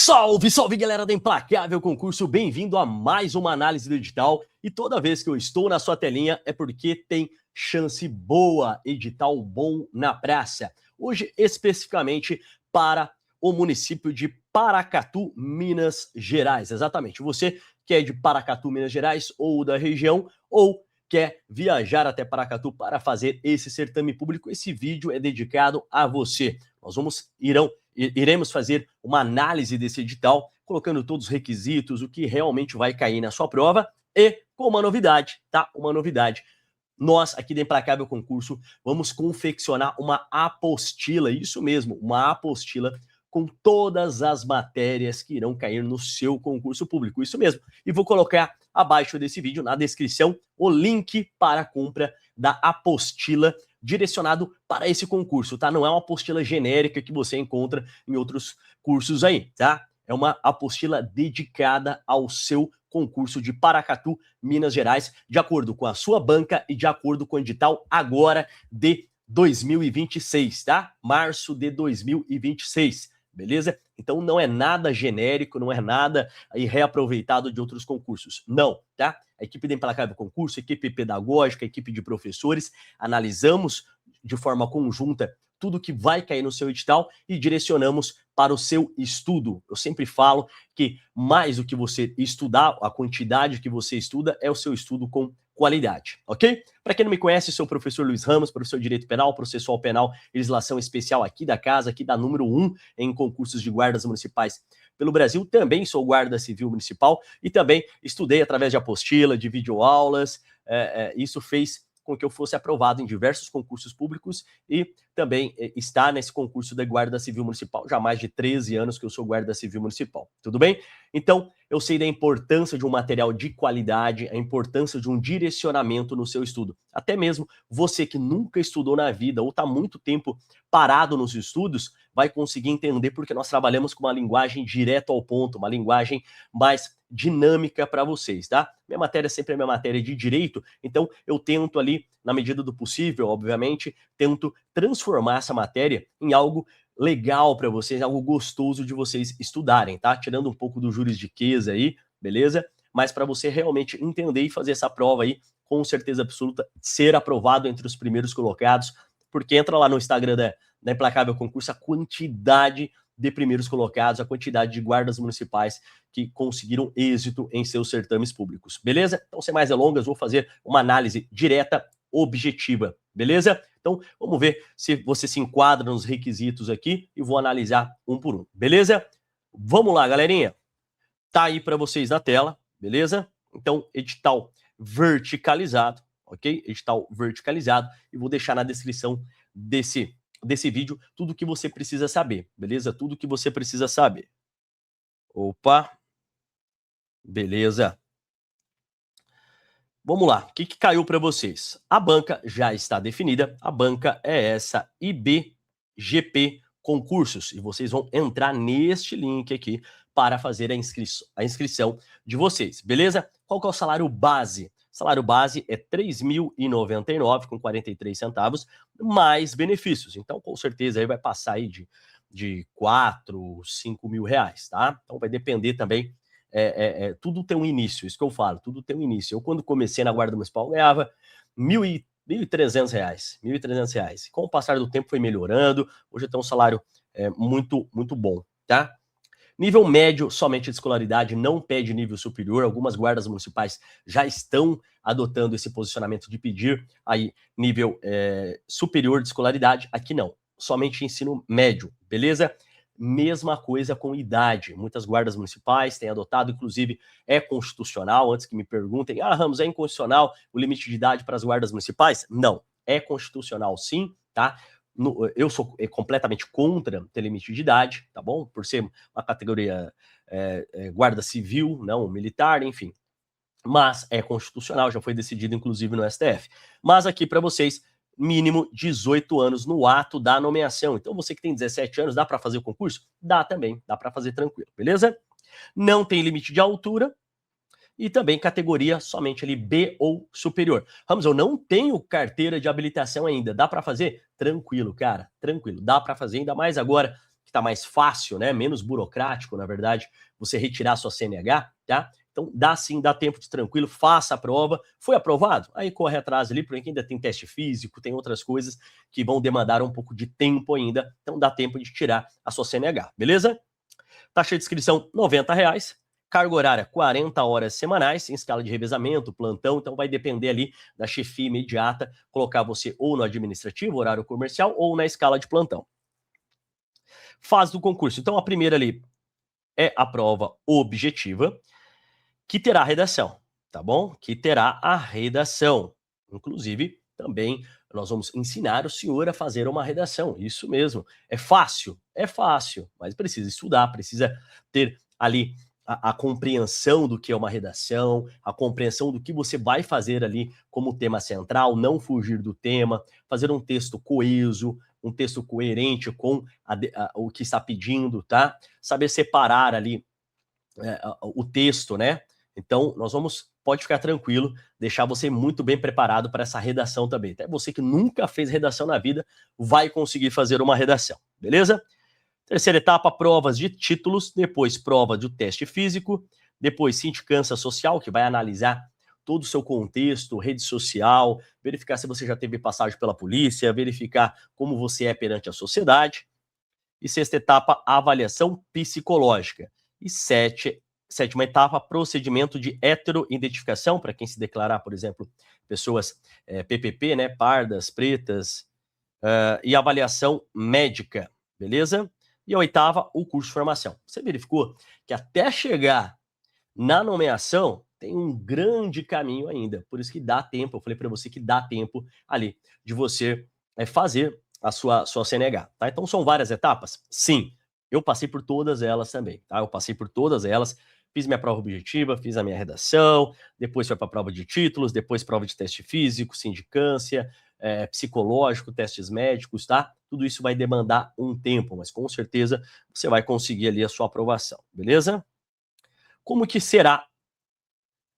Salve, salve galera da Implacável Concurso, bem-vindo a mais uma análise do edital. E toda vez que eu estou na sua telinha é porque tem chance boa, edital bom na praça. Hoje especificamente para o município de Paracatu, Minas Gerais. Exatamente, você que é de Paracatu, Minas Gerais ou da região ou quer viajar até Paracatu para fazer esse certame público, esse vídeo é dedicado a você. Nós iremos fazer uma análise desse edital, colocando todos os requisitos, o que realmente vai cair na sua prova e com uma novidade, tá? Uma novidade. Nós, aqui da Implacável Concurso, vamos confeccionar uma apostila, isso mesmo, uma apostila com todas as matérias que irão cair no seu concurso público, isso mesmo. E vou colocar abaixo desse vídeo, na descrição, o link para a compra da apostila direcionado para esse concurso, tá? Não é uma apostila genérica que você encontra em outros cursos aí, tá? É uma apostila dedicada ao seu concurso de Paracatu, Minas Gerais, de acordo com a sua banca e de acordo com o edital agora de 2026, tá? Março de 2026, beleza? Então não é nada genérico, não é nada aí reaproveitado de outros concursos, não, tá? A equipe da Implacável Concurso, a equipe pedagógica, a equipe de professores, analisamos de forma conjunta tudo que vai cair no seu edital e direcionamos para o seu estudo. Eu sempre falo que mais do que você estudar, a quantidade que você estuda é o seu estudo com qualidade, ok? Para quem não me conhece, sou o professor Luiz Ramos, professor de Direito Penal, Processual Penal e Legislação Especial aqui da casa, aqui da número 1 em concursos de guardas municipais pelo Brasil. Também sou guarda civil municipal e também estudei através de apostila, de videoaulas. Isso fez com que eu fosse aprovado em diversos concursos públicos e também está nesse concurso da Guarda Civil Municipal. Já há mais de 13 anos que eu sou Guarda Civil Municipal. Tudo bem? Então, eu sei da importância de um material de qualidade, a importância de um direcionamento no seu estudo. Até mesmo você que nunca estudou na vida ou está muito tempo parado nos estudos, vai conseguir entender porque nós trabalhamos com uma linguagem direto ao ponto, uma linguagem mais dinâmica para vocês, tá? Minha matéria sempre é minha matéria de direito, então eu tento ali, na medida do possível, obviamente, tento transformar essa matéria em algo legal para vocês, algo gostoso de vocês estudarem, tá? Tirando um pouco do juridiquês aí, beleza? Mas para você realmente entender e fazer essa prova aí, com certeza absoluta, ser aprovado entre os primeiros colocados, porque entra lá no Instagram da Implacável Concurso a quantidade de primeiros colocados, a quantidade de guardas municipais que conseguiram êxito em seus certames públicos, beleza? Então, sem mais delongas, vou fazer uma análise direta, objetiva, beleza? Então, vamos ver se você se enquadra nos requisitos aqui e vou analisar um por um, beleza? Vamos lá, galerinha. Tá aí para vocês na tela, beleza? Então, edital verticalizado, ok? Edital verticalizado, e vou deixar na descrição desse vídeo tudo que você precisa saber, beleza? Tudo que você precisa saber. Opa! Beleza. Vamos lá, o que caiu para vocês? A banca já está definida, a banca é essa IBGP Concursos, e vocês vão entrar neste link aqui para fazer a inscrição de vocês, beleza? Qual que é o salário base? O salário base é R$ 3.099,43, mais benefícios. Então, com certeza, aí vai passar aí de 4, 5 mil reais, tá? Então, vai depender também. Tudo tem um início, isso que eu falo, tudo tem um início. Eu, quando comecei na Guarda Municipal, ganhava R$ 1.300, R$ 1.300. Com o passar do tempo foi melhorando, hoje eu tenho um salário muito, muito bom, tá? Nível médio, somente de escolaridade, não pede nível superior. Algumas guardas municipais já estão adotando esse posicionamento de pedir aí nível superior de escolaridade. Aqui não, somente ensino médio, beleza? Mesma coisa com idade. Muitas guardas municipais têm adotado, inclusive é constitucional. Antes que me perguntem, Ramos, é inconstitucional o limite de idade para as guardas municipais? Não, é constitucional sim, tá? Eu sou completamente contra ter limite de idade, tá bom? Por ser uma categoria guarda civil, não militar, enfim. Mas é constitucional, já foi decidido inclusive no STF. Mas aqui para vocês, mínimo 18 anos no ato da nomeação. Então você que tem 17 anos, dá para fazer o concurso? Dá também, dá para fazer tranquilo, beleza? Não tem limite de altura. E também categoria somente ali B ou superior. Ramos, eu não tenho carteira de habilitação ainda. Dá para fazer? Tranquilo, cara. Tranquilo. Dá para fazer, ainda mais agora que tá mais fácil, né? Menos burocrático, na verdade, você retirar sua CNH, tá? Então, dá sim, dá tempo de tranquilo, faça a prova. Foi aprovado? Aí corre atrás ali, porque ainda tem teste físico, tem outras coisas que vão demandar um pouco de tempo ainda. Então, dá tempo de tirar a sua CNH, beleza? Taxa de inscrição, R$ 90. Carga horária, 40 horas semanais, em escala de revezamento, plantão. Então, vai depender ali da chefia imediata, colocar você ou no administrativo, horário comercial, ou na escala de plantão. Fase do concurso. Então, a primeira ali é a prova objetiva, que terá redação, tá bom? Que terá a redação. Inclusive, também nós vamos ensinar o senhor a fazer uma redação. Isso mesmo. É fácil, mas precisa estudar, precisa ter ali a compreensão do que é uma redação, a compreensão do que você vai fazer ali como tema central, não fugir do tema, fazer um texto coeso, um texto coerente com o que está pedindo, tá? Saber separar ali o texto, né? Então, pode ficar tranquilo, deixar você muito bem preparado para essa redação também. Até você que nunca fez redação na vida, vai conseguir fazer uma redação, beleza? Terceira etapa, provas de títulos, depois prova do teste físico, depois sindicância social, que vai analisar todo o seu contexto, rede social, verificar se você já teve passagem pela polícia, verificar como você é perante a sociedade. E sexta etapa, avaliação psicológica. E sétima etapa, procedimento de heteroidentificação, para quem se declarar, por exemplo, pessoas PPP, né, pardas, pretas, e avaliação médica, beleza? E a oitava, o curso de formação. Você verificou que até chegar na nomeação tem um grande caminho ainda, por isso que dá tempo, eu falei para você que dá tempo ali de você fazer a sua CNH, tá? Então são várias etapas? Sim, eu passei por todas elas também, tá? Eu passei por todas elas, fiz minha prova objetiva, fiz a minha redação, depois foi para a prova de títulos, depois prova de teste físico, sindicância, psicológico, testes médicos, tá? Tudo isso vai demandar um tempo, mas com certeza você vai conseguir ali a sua aprovação, beleza? Como que será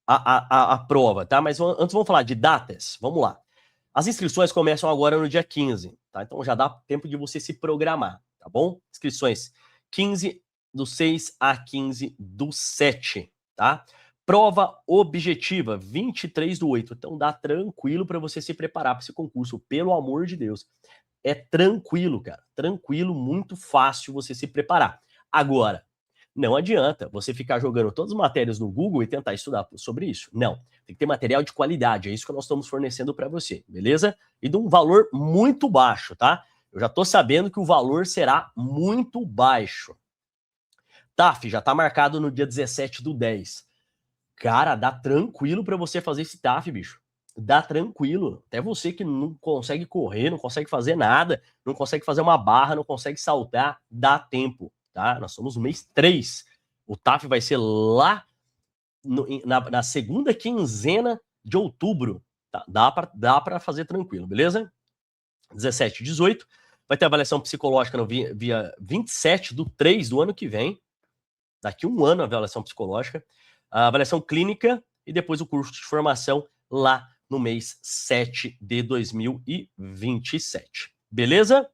a prova, tá? Mas antes vamos falar de datas, vamos lá. As inscrições começam agora no dia 15, tá? Então já dá tempo de você se programar, tá bom? Inscrições 15/6 a 15/7, tá? Prova objetiva 23/8. Então dá tranquilo para você se preparar para esse concurso, pelo amor de Deus. É tranquilo, cara. Tranquilo, muito fácil você se preparar. Agora, não adianta você ficar jogando todas as matérias no Google e tentar estudar sobre isso. Não. Tem que ter material de qualidade. É isso que nós estamos fornecendo para você, beleza? E de um valor muito baixo, tá? Eu já tô sabendo que o valor será muito baixo. TAF já tá marcado no dia 17/10. Cara, dá tranquilo para você fazer esse TAF, bicho. Dá tranquilo. Até você que não consegue correr, não consegue fazer nada, não consegue fazer uma barra, não consegue saltar, dá tempo, tá? Nós somos no mês 3. O TAF vai ser lá na segunda quinzena de outubro. Tá? Dá para fazer tranquilo, beleza? 17 e 18. Vai ter avaliação psicológica no dia 27/3 do ano que vem. Daqui um ano a avaliação psicológica. A avaliação clínica e depois o curso de formação lá no mês 7 de 2027. Beleza?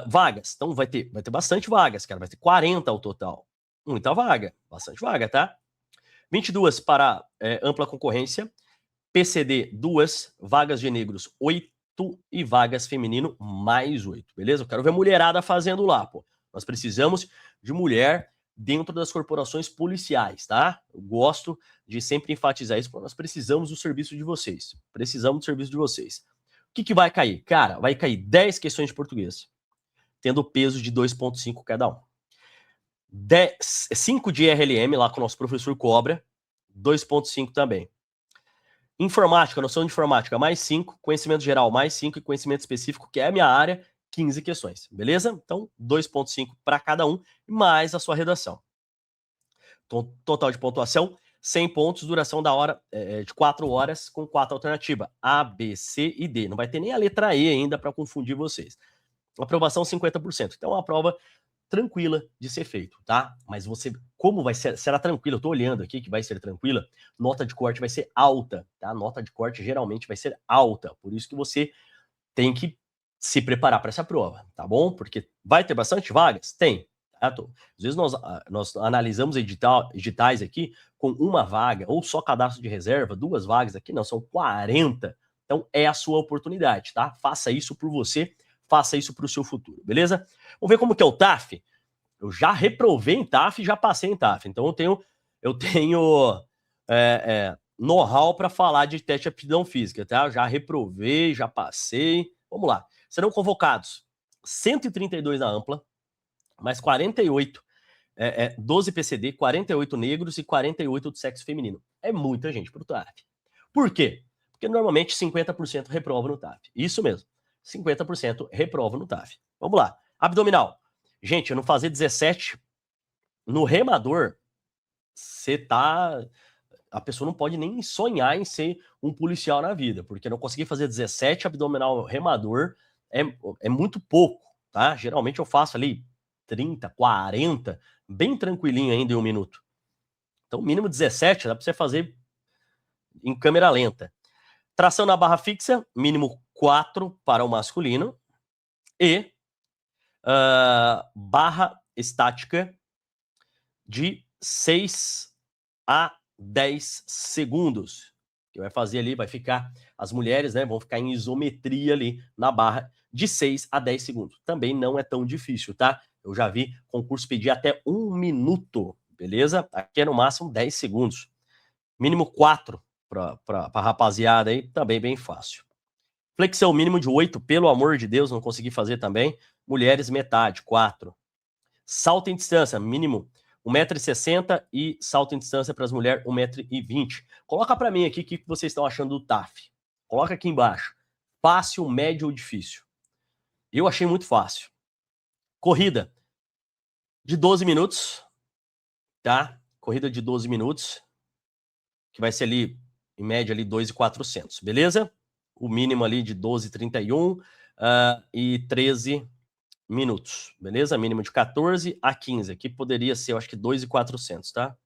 Vagas. Então vai ter bastante vagas, cara. Vai ter 40 ao total. Muita vaga. Bastante vaga, tá? 22 para ampla concorrência. PCD, 2. Vagas de negros, 8. E vagas feminino, mais 8. Beleza? Eu quero ver a mulherada fazendo lá, pô. Nós precisamos de mulher dentro das corporações policiais, tá? Eu gosto de sempre enfatizar isso, porque nós precisamos do serviço de vocês. Precisamos do serviço de vocês. O que vai cair? Cara, vai cair 10 questões de português, tendo peso de 2,5 cada um. 5 de RLM, lá com o nosso professor Cobra, 2,5 também. Informática, noção de informática, mais 5. Conhecimento geral, mais 5. E conhecimento específico, que é a minha área, 15 questões, beleza? Então, 2,5 para cada um, mais a sua redação. Total de pontuação, 100 pontos, duração da hora de 4 horas, com 4 alternativas, A, B, C e D. Não vai ter nem a letra E ainda para confundir vocês. Aprovação, 50%. Então, é uma prova tranquila de ser feito, tá? Mas você, como vai ser, será tranquila? Eu tô olhando aqui que vai ser tranquila, nota de corte vai ser alta, tá? Nota de corte geralmente vai ser alta, por isso que você tem que se preparar para essa prova, tá bom? Porque vai ter bastante vagas? Tem. Tá? Às vezes nós analisamos editais aqui com uma vaga, ou só cadastro de reserva, 2 vagas aqui, não, são 40. Então é a sua oportunidade, tá? Faça isso por você, faça isso para o seu futuro, beleza? Vamos ver como que é o TAF. Eu já reprovei em TAF e já passei em TAF, então eu tenho know-how para falar de teste de aptidão física, tá? Eu já reprovei, já passei. Vamos lá. Serão convocados 132 na ampla, mais 48, 12 PCD, 48 negros e 48 do sexo feminino. É muita gente para o TAF. Por quê? Porque normalmente 50% reprova no TAF. Isso mesmo, 50% reprova no TAF. Vamos lá. Abdominal. Gente, eu não fazer 17 no remador, a pessoa não pode nem sonhar em ser um policial na vida, porque não conseguir fazer 17 abdominal remador é muito pouco, tá? Geralmente eu faço ali 30, 40, bem tranquilinho ainda em 1 minuto. Então, mínimo 17 dá para você fazer em câmera lenta. Tração na barra fixa, mínimo 4 para o masculino. E barra estática de 6 a 10 segundos. Que vai fazer ali, vai ficar, as mulheres, né, vão ficar em isometria ali na barra de 6 a 10 segundos. Também não é tão difícil, tá? Eu já vi concurso pedir até 1 minuto, beleza? Aqui é no máximo 10 segundos. Mínimo 4 para rapaziada aí, também bem fácil. Flexão mínimo de 8, pelo amor de Deus, não consegui fazer também. Mulheres, metade, 4. Salto em distância, mínimo 1,60 m e salto em distância para as mulheres 1,20 m. Coloca para mim aqui o que vocês estão achando do TAF. Coloca aqui embaixo. Fácil, médio ou difícil? Eu achei muito fácil. Corrida de 12 minutos, tá? Corrida de 12 minutos, que vai ser ali, em média, ali 2.400, beleza? O mínimo ali de 12,31 e 13 minutos, beleza? Mínimo de 14 a 15. Aqui poderia ser, eu acho que 2.400, tá?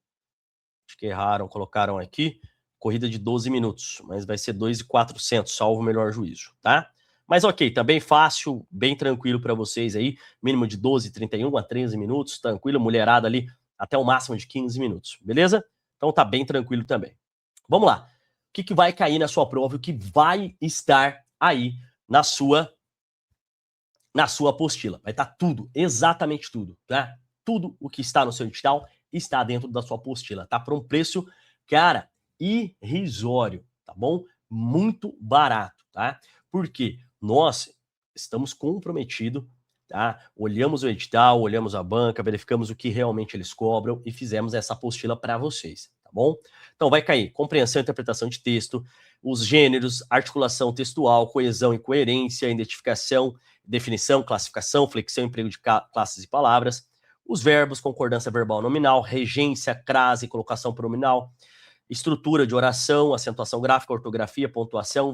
Acho que erraram, colocaram aqui. Corrida de 12 minutos, mas vai ser 2.400, salvo o melhor juízo, tá? Mas ok, tá bem fácil, bem tranquilo para vocês aí. Mínimo de 12,31 a 13 minutos, tranquilo. Mulherada ali até o máximo de 15 minutos, beleza? Então tá bem tranquilo também. Vamos lá. O que vai cair na sua prova, o que vai estar aí na sua apostila. Vai estar tudo, exatamente tudo, tá? Tudo o que está no seu edital está dentro da sua apostila, tá? Por um preço, cara, irrisório, tá bom? Muito barato, tá? Porque nós estamos comprometidos, tá? Olhamos o edital, olhamos a banca, verificamos o que realmente eles cobram e fizemos essa apostila para vocês, tá bom? Então vai cair compreensão e interpretação de texto, os gêneros, articulação textual, coesão e coerência, identificação, definição, classificação, flexão, emprego de classes e palavras, os verbos, concordância verbal nominal, regência, crase, colocação pronominal, estrutura de oração, acentuação gráfica, ortografia, pontuação,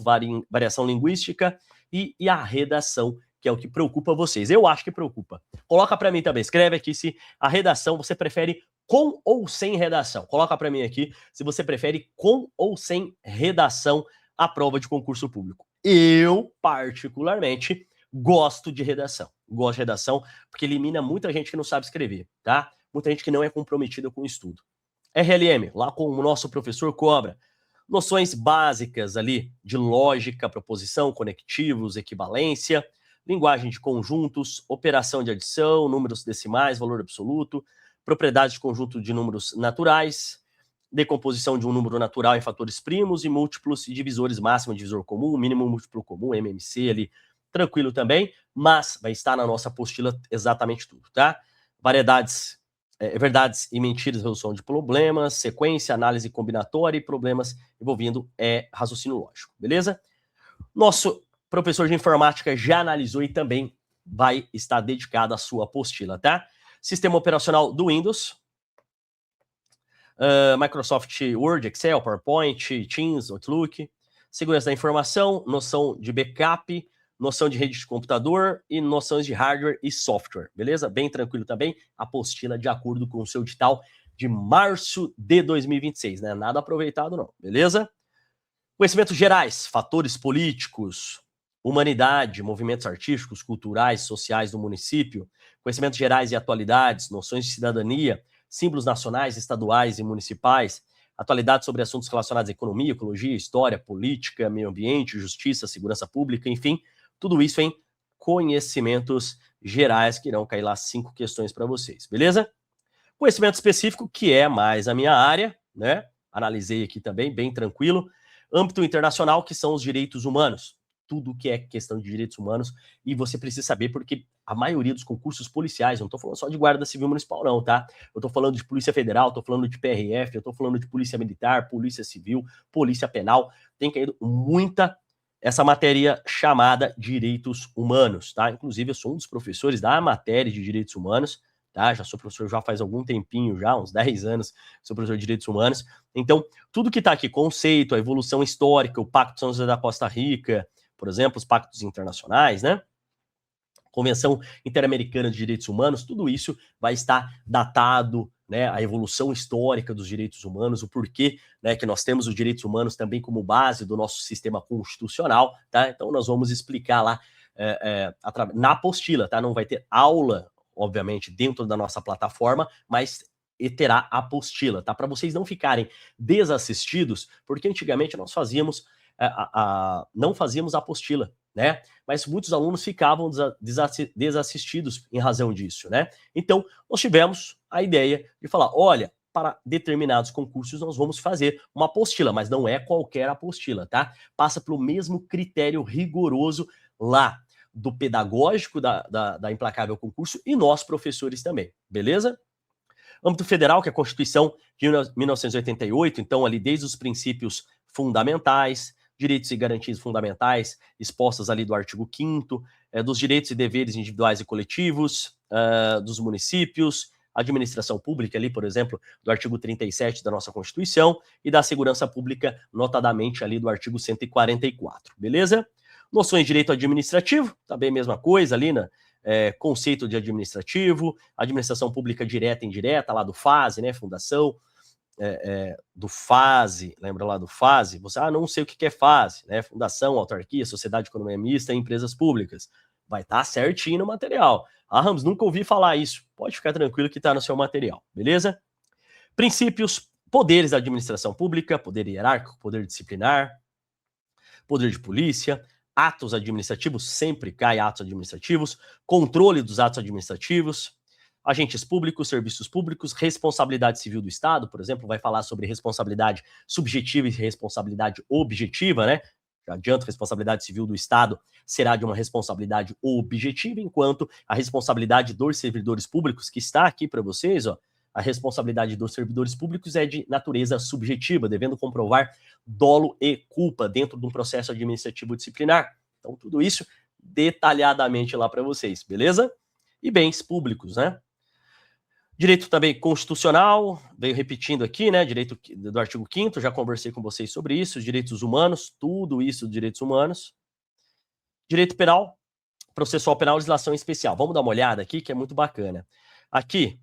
variação linguística e a redação, que é o que preocupa vocês. Eu acho que preocupa. Coloca para mim também, escreve aqui se a redação você prefere com ou sem redação. Coloca para mim aqui se você prefere com ou sem redação a prova de concurso público. Eu, particularmente, gosto de redação. Gosto de redação porque elimina muita gente que não sabe escrever, tá? Muita gente que não é comprometida com o estudo. RLM, lá com o nosso professor Cobra. Noções básicas ali de lógica, proposição, conectivos, equivalência, linguagem de conjuntos, operação de adição, números decimais, valor absoluto, propriedades de conjunto de números naturais, decomposição de um número natural em fatores primos e múltiplos e divisores máximo, divisor comum, mínimo múltiplo comum, MMC ali, tranquilo também, mas vai estar na nossa apostila exatamente tudo, tá? Variedades, verdades e mentiras, resolução de problemas, sequência, análise combinatória e problemas envolvendo raciocínio lógico, beleza? Nosso professor de informática já analisou e também vai estar dedicado à sua apostila, tá? Sistema operacional do Windows, Microsoft Word, Excel, PowerPoint, Teams, Outlook, segurança da informação, noção de backup, noção de rede de computador e noções de hardware e software, beleza? Bem tranquilo também, apostila de acordo com o seu edital de março de 2026, né? Nada aproveitado não, beleza? Conhecimentos gerais, fatores políticos, humanidade, movimentos artísticos, culturais, sociais do município, conhecimentos gerais e atualidades, noções de cidadania, símbolos nacionais, estaduais e municipais, atualidades sobre assuntos relacionados à economia, ecologia, história, política, meio ambiente, justiça, segurança pública, enfim, tudo isso em conhecimentos gerais, que irão cair lá 5 questões para vocês, beleza? Conhecimento específico, que é mais a minha área, né? Analisei aqui também, bem tranquilo. Âmbito internacional, que são os direitos humanos. Tudo que é questão de direitos humanos, e você precisa saber porque a maioria dos concursos policiais, não estou falando só de Guarda Civil Municipal não, tá? Eu estou falando de Polícia Federal, estou falando de PRF, eu estou falando de Polícia Militar, Polícia Civil, Polícia Penal, tem caído muita essa matéria chamada Direitos Humanos, tá? Inclusive eu sou um dos professores da matéria de Direitos Humanos, tá? Já sou professor já faz algum tempinho, já uns 10 anos, sou professor de Direitos Humanos. Então, tudo que está aqui, conceito, a evolução histórica, o Pacto de São José da Costa Rica, por exemplo, os pactos internacionais, né? Convenção Interamericana de Direitos Humanos, tudo isso vai estar datado, né? A evolução histórica dos direitos humanos, o porquê, né, que nós temos os direitos humanos também como base do nosso sistema constitucional, tá? Então, nós vamos explicar lá na apostila, tá? Não vai ter aula, obviamente, dentro da nossa plataforma, mas terá apostila, tá? Para vocês não ficarem desassistidos, porque antigamente nós fazíamos não fazíamos apostila, né? Mas muitos alunos ficavam desassistidos em razão disso, né? Então, nós tivemos a ideia de falar, olha, para determinados concursos nós vamos fazer uma apostila, mas não é qualquer apostila, tá? Passa pelo mesmo critério rigoroso lá do pedagógico da Implacável Concurso e nós, professores, também, beleza? Âmbito federal, que é a Constituição de 1988, então ali desde os princípios fundamentais, direitos e garantias fundamentais, expostas ali do artigo 5º, dos direitos e deveres individuais e coletivos, dos municípios, administração pública ali, por exemplo, do artigo 37 da nossa Constituição, e da segurança pública, notadamente ali do artigo 144, beleza? Noções de direito administrativo, também a mesma coisa ali, né? Conceito de administrativo, administração pública direta e indireta, lá do FASE, né, fundação, do FASE, lembra lá do FASE? Você, não sei o que é FASE, né, fundação, autarquia, sociedade de economia mista e empresas públicas. Vai estar certinho no material. Ramos, nunca ouvi falar isso. Pode ficar tranquilo que está no seu material, beleza? Princípios, poderes da administração pública, poder hierárquico, poder disciplinar, poder de polícia, atos administrativos, sempre cai atos administrativos, controle dos atos administrativos, agentes públicos, serviços públicos, responsabilidade civil do Estado, por exemplo, vai falar sobre responsabilidade subjetiva e responsabilidade objetiva, né? Já adianto, responsabilidade civil do Estado será de uma responsabilidade objetiva, enquanto a responsabilidade dos servidores públicos, que está aqui para vocês, ó, a responsabilidade dos servidores públicos é de natureza subjetiva, devendo comprovar dolo e culpa dentro de um processo administrativo disciplinar. Então, tudo isso detalhadamente lá para vocês, beleza? E bens públicos, né? Direito também constitucional, veio repetindo aqui, né? Direito do artigo 5º, já conversei com vocês sobre isso, direitos humanos, tudo isso de direitos humanos. Direito penal, processual penal, legislação especial. Vamos dar uma olhada aqui, que é muito bacana. Aqui,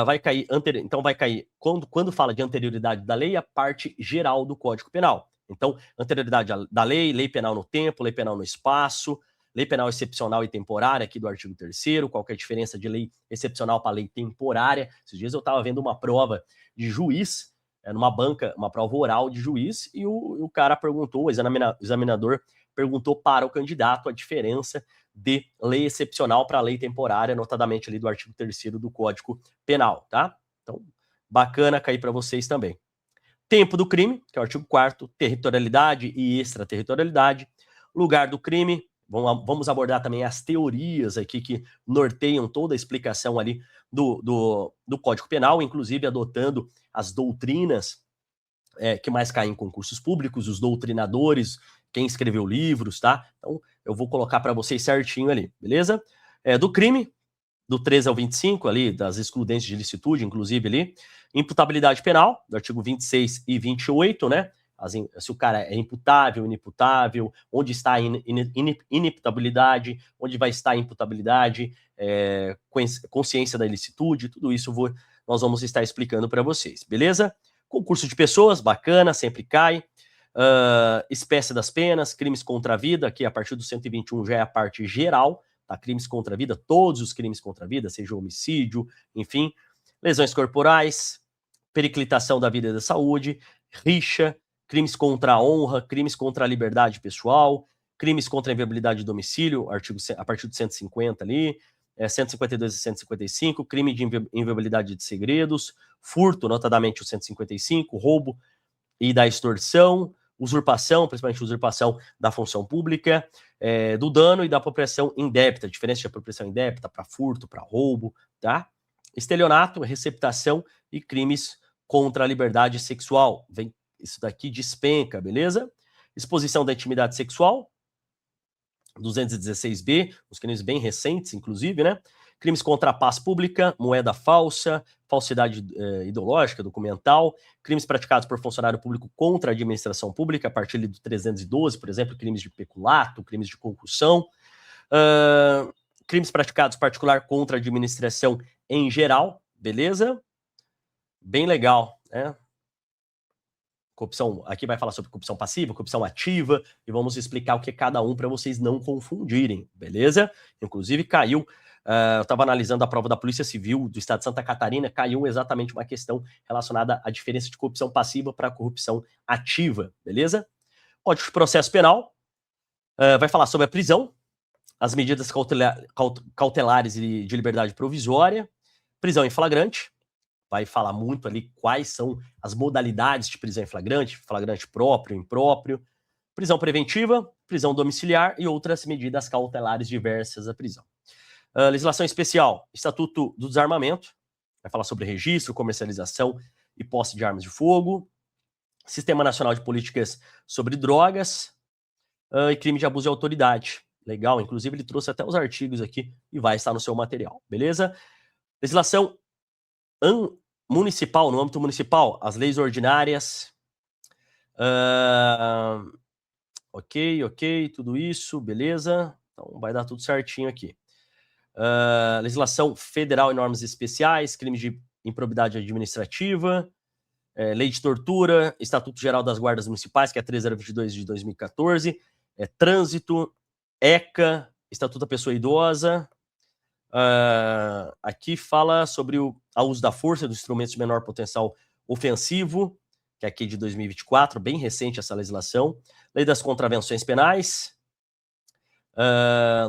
vai cair, então vai cair, quando fala de anterioridade da lei, a parte geral do Código Penal. Então, anterioridade da lei, lei penal no tempo, lei penal no espaço, lei penal excepcional e temporária, aqui do artigo 3º, qual que é a diferença de lei excepcional para lei temporária. Esses dias eu estava vendo uma prova de juiz, numa banca, uma prova oral de juiz, e o cara perguntou, o examinador perguntou para o candidato a diferença de lei excepcional para lei temporária, notadamente ali do artigo 3º do Código Penal, tá? Então, bacana cair para vocês também. Tempo do crime, que é o artigo 4º, territorialidade e extraterritorialidade, lugar do crime, vamos abordar também as teorias aqui que norteiam toda a explicação ali do Código Penal, inclusive adotando as doutrinas que mais caem em concursos públicos, os doutrinadores, quem escreveu livros, tá? Então, eu vou colocar para vocês certinho ali, beleza? Do crime, do 13 ao 25 ali, das excludentes de licitude, inclusive ali, imputabilidade penal, do artigo 26 e 28, né? Se o cara é imputável, inimputável, onde está a inimputabilidade, onde vai estar a imputabilidade, consciência da ilicitude, tudo isso nós vamos estar explicando para vocês, beleza? Concurso de pessoas, bacana, sempre cai. Espécie das penas, crimes contra a vida, aqui a partir do 121 já é a parte geral, tá? Crimes contra a vida, todos os crimes contra a vida, seja homicídio, enfim, lesões corporais, periclitação da vida e da saúde, rixa, crimes contra a honra, crimes contra a liberdade pessoal, crimes contra a inviolabilidade de domicílio, artigo, a partir do 150 ali, 152 e 155, crime de inviolabilidade de segredos, furto, notadamente o 155, roubo e da extorsão, usurpação, principalmente usurpação da função pública, do dano e da apropriação indébita, diferença de apropriação indébita para furto, para roubo, tá? Estelionato, receptação e crimes contra a liberdade sexual. Vem, isso daqui despenca, beleza? Exposição da intimidade sexual, 216B, os crimes bem recentes, inclusive, né? Crimes contra a paz pública, moeda falsa, falsidade ideológica, documental, crimes praticados por funcionário público contra a administração pública, a partir do 312, por exemplo, crimes de peculato, crimes de concussão, crimes praticados particular contra a administração em geral, beleza? Bem legal, né? Corrupção, aqui vai falar sobre corrupção passiva, corrupção ativa, e vamos explicar o que é cada um para vocês não confundirem, beleza? Inclusive caiu, eu estava analisando a prova da Polícia Civil do Estado de Santa Catarina, caiu exatamente uma questão relacionada à diferença de corrupção passiva para corrupção ativa, beleza? Código de Processo Penal vai falar sobre a prisão, as medidas cautelares e de liberdade provisória, prisão em flagrante, vai falar muito ali quais são as modalidades de prisão em flagrante, flagrante próprio, impróprio, prisão preventiva, prisão domiciliar e outras medidas cautelares diversas da prisão. Legislação especial, Estatuto do Desarmamento, vai falar sobre registro, comercialização e posse de armas de fogo, Sistema Nacional de Políticas sobre Drogas e crime de abuso de autoridade. Legal, inclusive ele trouxe até os artigos aqui e vai estar no seu material, beleza? Legislação municipal, no âmbito municipal, as leis ordinárias, ok, tudo isso, beleza, então vai dar tudo certinho aqui. Legislação federal e normas especiais, crimes de improbidade administrativa, lei de tortura, Estatuto Geral das Guardas Municipais, que é 3022 de 2014, trânsito, ECA, Estatuto da Pessoa Idosa. Aqui fala sobre o uso da força dos instrumentos de menor potencial ofensivo, que é aqui de 2024, bem recente essa legislação. Lei das contravenções penais,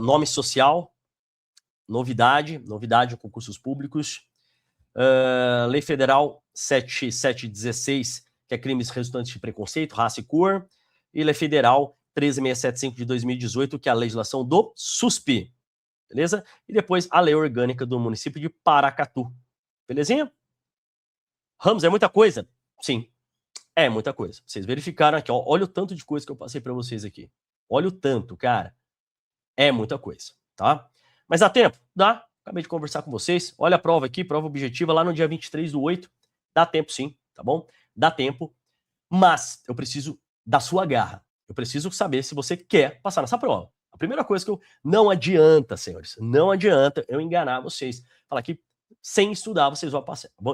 nome social, novidade em concursos públicos, Lei Federal 7716, que é crimes resultantes de preconceito, raça e cor, e Lei Federal 13675 de 2018, que é a legislação do SUSP, beleza? E depois a Lei Orgânica do município de Paracatu, belezinha? Ramos, é muita coisa? Sim, é muita coisa. Vocês verificaram aqui, ó, olha o tanto de coisa que eu passei para vocês aqui. Olha o tanto, cara. É muita coisa, tá? Mas dá tempo? Dá. Acabei de conversar com vocês. Olha a prova aqui, prova objetiva lá no dia 23/8. Dá tempo sim, tá bom? Dá tempo. Mas eu preciso da sua garra. Eu preciso saber se você quer passar nessa prova. A primeira coisa que eu... Não adianta, senhores. Não adianta eu enganar vocês. Falar que sem estudar vocês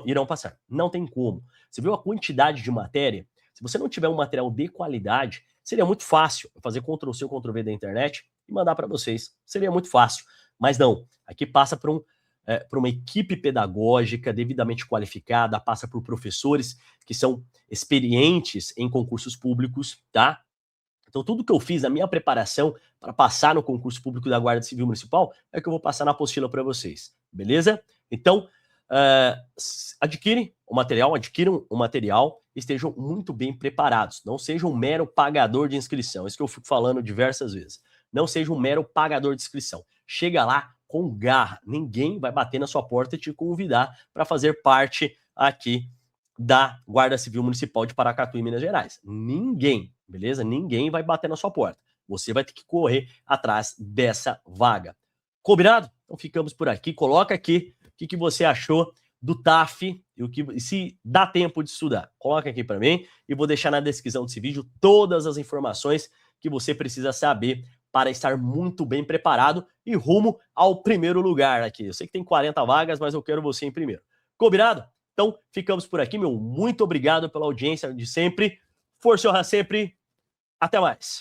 irão passar. Não tem como. Você viu a quantidade de matéria? Se você não tiver um material de qualidade, seria muito fácil fazer Ctrl+C, Ctrl+V da internet e mandar para vocês. Seria muito fácil. Mas não. Aqui passa por uma equipe pedagógica devidamente qualificada, passa por professores que são experientes em concursos públicos, tá? Então, tudo que eu fiz na minha preparação para passar no concurso público da Guarda Civil Municipal é que eu vou passar na apostila para vocês, beleza? Então, adquiram o material e estejam muito bem preparados. Não seja um mero pagador de inscrição, isso que eu fico falando diversas vezes. Não seja um mero pagador de inscrição. Chega lá com garra. Ninguém vai bater na sua porta e te convidar para fazer parte aqui da Guarda Civil Municipal de Paracatu, em Minas Gerais. Ninguém, beleza? Ninguém vai bater na sua porta. Você vai ter que correr atrás dessa vaga. Combinado? Então ficamos por aqui. Coloca aqui o que você achou do TAF e se dá tempo de estudar. Coloca aqui para mim e vou deixar na descrição desse vídeo todas as informações que você precisa saber para estar muito bem preparado e rumo ao primeiro lugar aqui. Eu sei que tem 40 vagas, mas eu quero você em primeiro. Combinado? Então, ficamos por aqui, meu. Muito obrigado pela audiência de sempre. Força e honra sempre. Até mais.